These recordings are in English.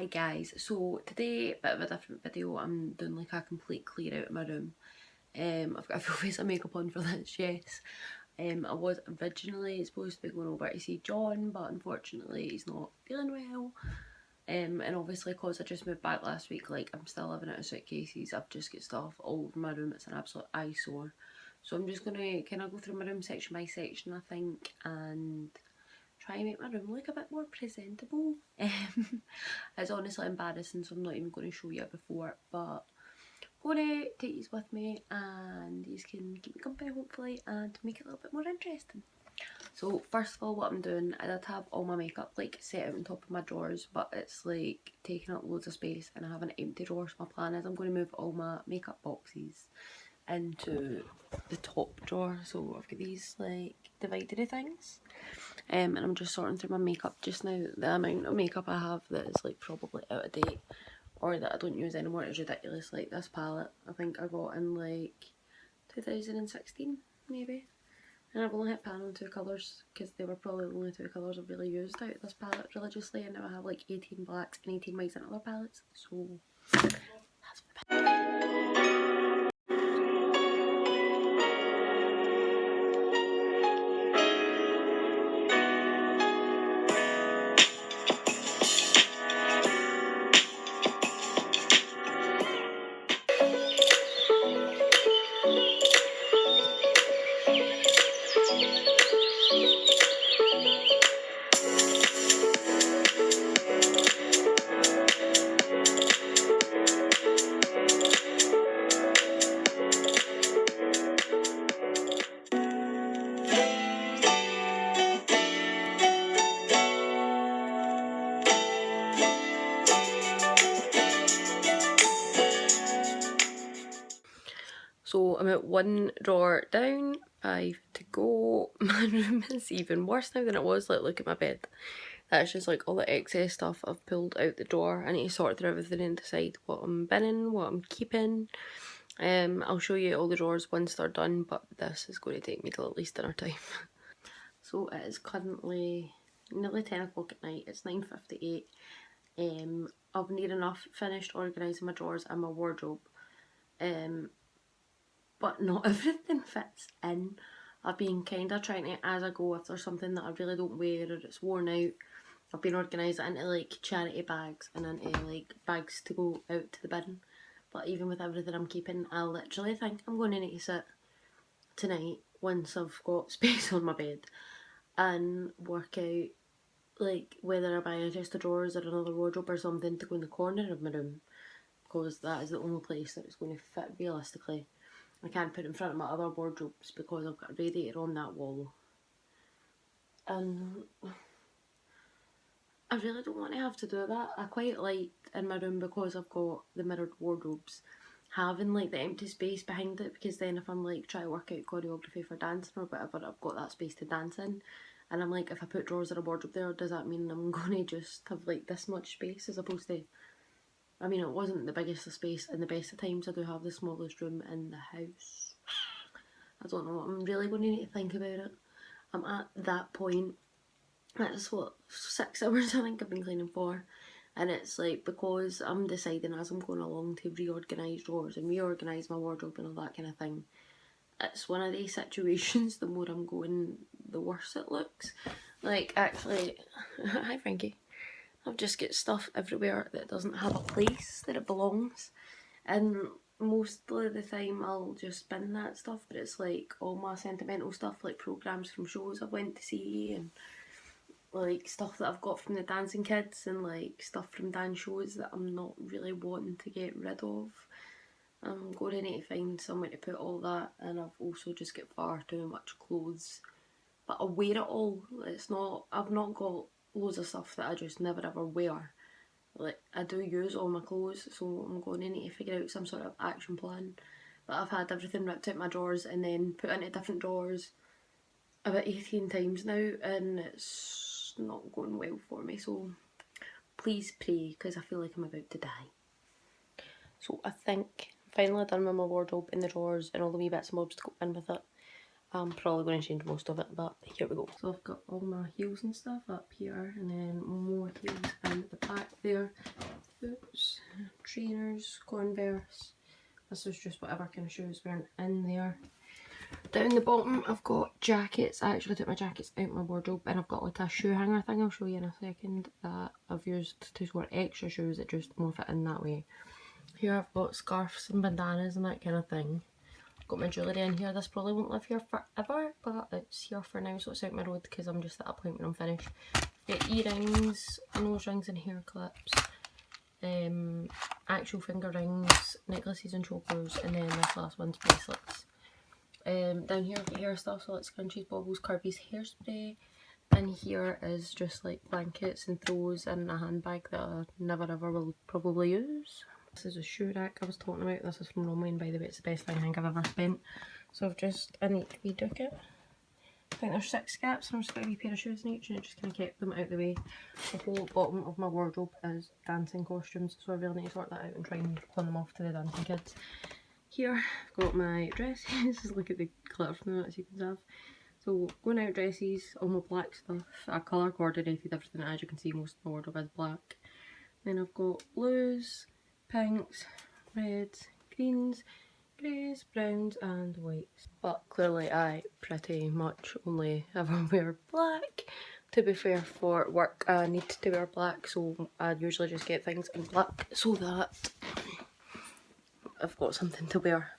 Hi guys, so today, bit of a different video. I'm doing like a complete clear out of my room. I've got a full face of makeup on for this, yes. I was originally supposed to be going over to see John, but unfortunately he's not feeling well. And obviously because I just moved back last week, like I'm still living out of suitcases. I've just got stuff all over my room. It's an absolute eyesore. So I'm just gonna kind of go through my room section by section, I think, and try and make my room look a bit more presentable. It's honestly embarrassing, so I'm not even going to show you it before, but I'm going to take you with me and you can keep me company hopefully and make it a little bit more interesting. So first of all, what I'm doing, I did have all my makeup like set out on top of my drawers, but it's like taking up loads of space and I have an empty drawer. So my plan is I'm going to move all my makeup boxes into the top drawer. So I've got these like dividery things. And I'm just sorting through my makeup just now. The amount of makeup I have that is like probably out of date or that I don't use anymore is ridiculous. Like this palette, I think I got in like 2016 maybe, and I've only had pan on 2 colours because they were probably the only 2 colours I've really used out of this palette religiously, and now I have like 18 blacks and 18 whites in other palettes, so that's for the So I'm at 1 drawer down, 5 to go. My room is even worse now than it was. Like, look at my bed. That's just like all the excess stuff I've pulled out the drawer. I need to sort through everything and decide what I'm binning, what I'm keeping. I'll show you all the drawers once they're done, but this is going to take me till at least dinner time. So it is currently nearly 10 o'clock at night. It's 9:58. I've near enough finished organising my drawers and my wardrobe. But not everything fits in. I've been kind of trying to, as I go, if there's something that I really don't wear or it's worn out, I've been organising it into like charity bags and into like bags to go out to the bin. But even with everything I'm keeping, I literally think I'm going to need to sit tonight once I've got space on my bed and work out like whether I buy a chest of drawers or another wardrobe or something to go in the corner of my room, because that is the only place that it's going to fit realistically. I can't put it in front of my other wardrobes because I've got a radiator on that wall. And I really don't want to have to do that. I quite like in my room, because I've got the mirrored wardrobes, having like the empty space behind it, because then if I'm like trying to work out choreography for dancing or whatever, I've got that space to dance in. And I'm like, if I put drawers in a wardrobe there, does that mean I'm going to just have like this much space as opposed to, I mean, it wasn't the biggest of space in the best of times. I do have the smallest room in the house. I don't know, I'm really going to need to think about it. I'm at that point. That's what, 6 hours I think I've been cleaning for. And it's like, because I'm deciding as I'm going along to reorganise drawers and reorganise my wardrobe and all that kind of thing, it's one of these situations, the more I'm going, the worse it looks. Like, actually, hi Frankie. I've just got stuff everywhere that doesn't have a place that it belongs. And most of the time I'll just bin that stuff, but it's like all my sentimental stuff, like programmes from shows I've went to see, and like stuff that I've got from the Dancing Kids, and like stuff from dance shows that I'm not really wanting to get rid of. I'm going to need to find somewhere to put all that, and I've also just got far too much clothes. But I wear it all. It's not, I've not got loads of stuff that I just never ever wear. Like, I do use all my clothes, so I'm going to need to figure out some sort of action plan. But I've had everything ripped out my drawers and then put into different drawers about 18 times now, and it's not going well for me, so please pray, because I feel like I'm about to die. So I think finally done with my wardrobe in the drawers and all the wee bits and bobs to go in with it. I'm probably going to change most of it, but here we go. So I've got all my heels and stuff up here, and then more heels in the back there. Boots, trainers, Converse. This is just whatever kind of shoes wearing in there. Down the bottom I've got jackets. I actually took my jackets out my wardrobe, and I've got like a shoe hanger thing I'll show you in a second that I've used to wear extra shoes that just more fit in that way. Here I've got scarves and bandanas and that kind of thing. Got my jewellery in here. This probably won't live here forever, but it's here for now, so it's out my road because I'm just at a point when I'm finished. Got earrings, nose rings and hair clips, actual finger rings, necklaces and chokers, and then this last one's bracelets. Down here I've got hair stuff, so like scrunchies, bobbles, Kirby's hairspray. In here is just like blankets and throws and a handbag that I never ever will probably use. This is a shoe rack I was talking about. This is from Romain, by the way. It's the best thing I think I've ever spent. So I've just a neat wee ducket. I think there's 6 gaps and I've just got a wee pair of shoes in each, and it just kind of kept them out of the way. The whole bottom of my wardrobe is dancing costumes, so I really need to sort that out and try and pawn them off to the dancing kids. Here I've got my dresses. Just look at the glitter from them, as you can have. So going out dresses, all my black stuff. I colour coordinated everything, as you can see most of my wardrobe is black. Then I've got blues, pinks, reds, greens, greys, browns and whites. But clearly I pretty much only ever wear black. To be fair, for work I need to wear black, so I usually just get things in black so that I've got something to wear.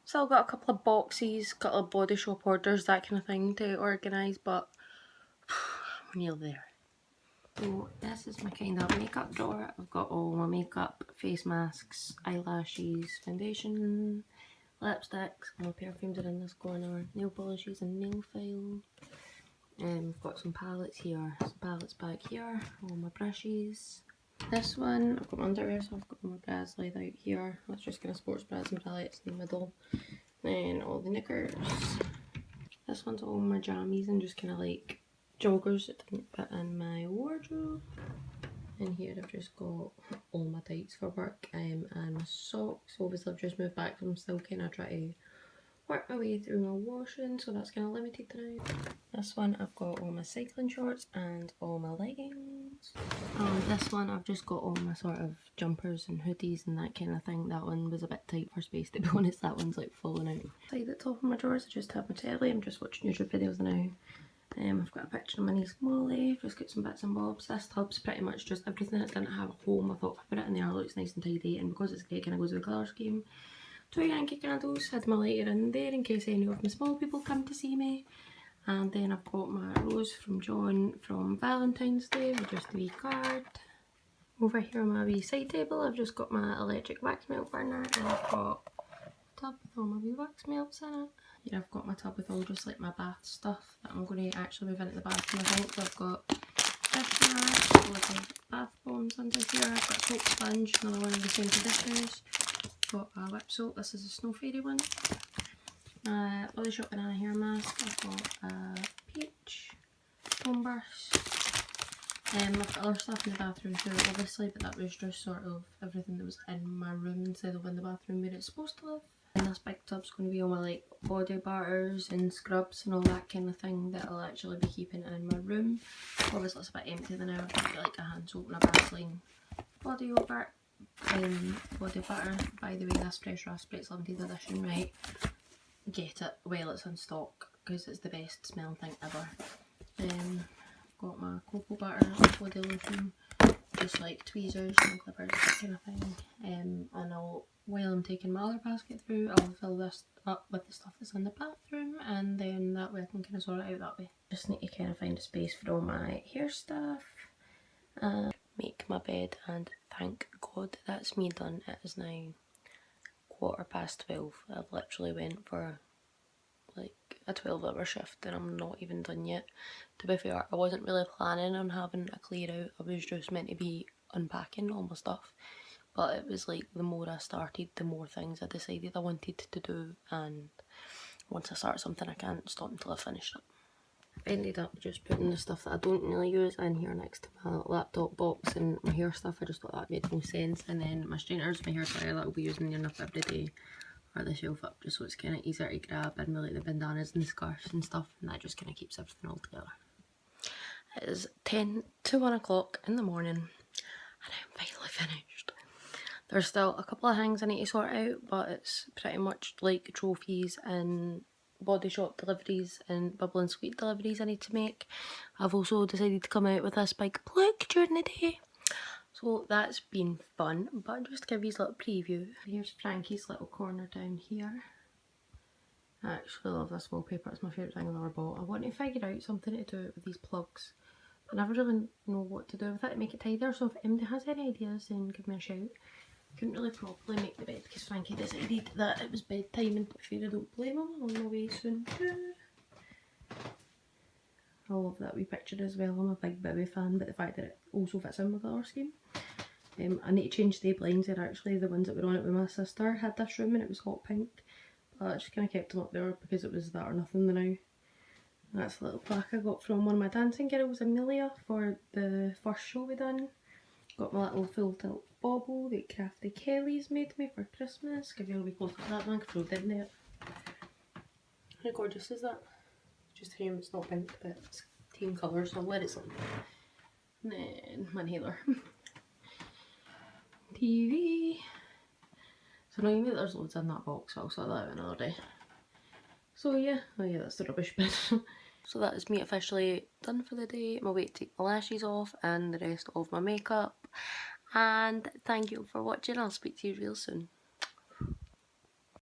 So I've got a couple of boxes, a couple of Body Shop orders, that kind of thing to organise, but we're nearly there. So this is my kind of makeup drawer. I've got all my makeup, face masks, eyelashes, foundation, lipsticks, all my perfumes are in this corner, nail polishes and nail file. I've got some palettes here, some palettes back here, all my brushes. This one, I've got my underwear, so I've got my bras laid out here. That's just kind of sports bras and palettes in the middle. Then all the knickers. This one's all my jammies and just kind of like joggers that didn't fit in my wardrobe. And here I've just got all my tights for work and my socks. Obviously I've just moved back, so I'm still kind of trying to work my way through my washing, so that's kind of limited now. This one I've got all my cycling shorts and all my leggings. This one I've just got all my sort of jumpers and hoodies and that kind of thing. That one was a bit tight for space, to be honest. That one's like falling out. Inside the top of my drawers I just have my telly. I'm just watching YouTube videos now. I've got a picture of my niece Molly, just got some bits and bobs. This tub's pretty much just everything that didn't have a home. I thought if I put it in there it looks nice and tidy, and because it's grey, it kind of goes with the colour scheme. 2 Yankee candles, had my lighter in there in case any of my small people come to see me. And then I've got my rose from John from Valentine's Day with just a wee card. Over here on my wee side table I've just got my electric wax melt burner, and I've got a tub with all my wee wax melts in it. Here I've got my tub with all just like my bath stuff that I'm going to actually move into the bathroom, I think. So I've got dish mask, loads of bath bombs under here. I've got a soap sponge, another one of the same conditioners. Got a lip soap, this is a Snow Fairy one. Body Shop banana hair mask. I've got a peach foam brush. I've got other stuff in the bathroom too, obviously, but that was just sort of everything that was in my room instead of in the bathroom where it's supposed to live. And this big tub's going to be all my like body butters and scrubs and all that kind of thing that I'll actually be keeping in my room. Obviously it's a bit empty now. I've got like a hand soap and a Vaseline body yogurt. Body butter. By the way, this Fresh Raspberry's limited edition, right? Get it while it's in stock because it's the best smelling thing ever. I've got my cocoa butter, body lotion, just like tweezers and clippers, that kind of thing. And while I'm taking my other basket through, I'll fill this up with the stuff that's in the bathroom, and then that way I can kind of sort it out that way. Just need to kind of find a space for all my hair stuff. Make my bed, and thank God that's me done. It is now 12:15. I've literally went for like a 12-hour shift and I'm not even done yet. To be fair, I wasn't really planning on having a clear out. I was just meant to be unpacking all my stuff, but it was like the more I started, the more things I decided I wanted to do, and once I start something I can't stop until I finish it. I've ended up just putting the stuff that I don't really use in here next to my laptop box and my hair stuff. I just thought that made no sense. And then my straighteners, my hair dryer that I'll be using enough every day or the shelf up just so it's kind of easier to grab in with like the bandanas and the scarves and stuff, and that just kind of keeps everything all together. It is 10 to 1 o'clock in the morning and I'm finally finished. There's still a couple of things I need to sort out, but it's pretty much like trophies and Body Shop deliveries and Bubble and Sweet deliveries I need to make. I've also decided to come out with this big plug during the day, so that's been fun. But just to give you a little preview, here's Frankie's little corner down here. I actually love this wallpaper, it's my favourite thing I've ever bought. I want to figure out something to do with these plugs. I never really know what to do with it to make it tidier, so if anybody has any ideas then give me a shout. Couldn't really properly make the bed because Frankie decided that it was bedtime, and if I don't blame him, I'm on my way soon too. I love that wee picture as well. I'm a big Bowie fan, but the fact that it also fits in with the colour scheme. I need to change the blinds. They're actually the ones that were on it with my sister had this room and it was hot pink, but I just kind of kept them up there because it was that or nothing now. That's a little plaque I got from one of my dancing girls, Amelia, for the first show we done. Got my little full tilt bauble that Crafty Kelly's made me for Christmas. Give you a wee close up of that one, because I didn't it. How gorgeous is that? Just a shame it's not pink, but it's team colour, so I'll let it slide. And then my inhaler. TV. So now you know there's loads in that box, so I'll sort that out another day. So yeah, oh yeah, that's the rubbish bin. So that is me officially done for the day. I'm away to take my lashes off and the rest of my makeup. And thank you for watching. I'll speak to you real soon.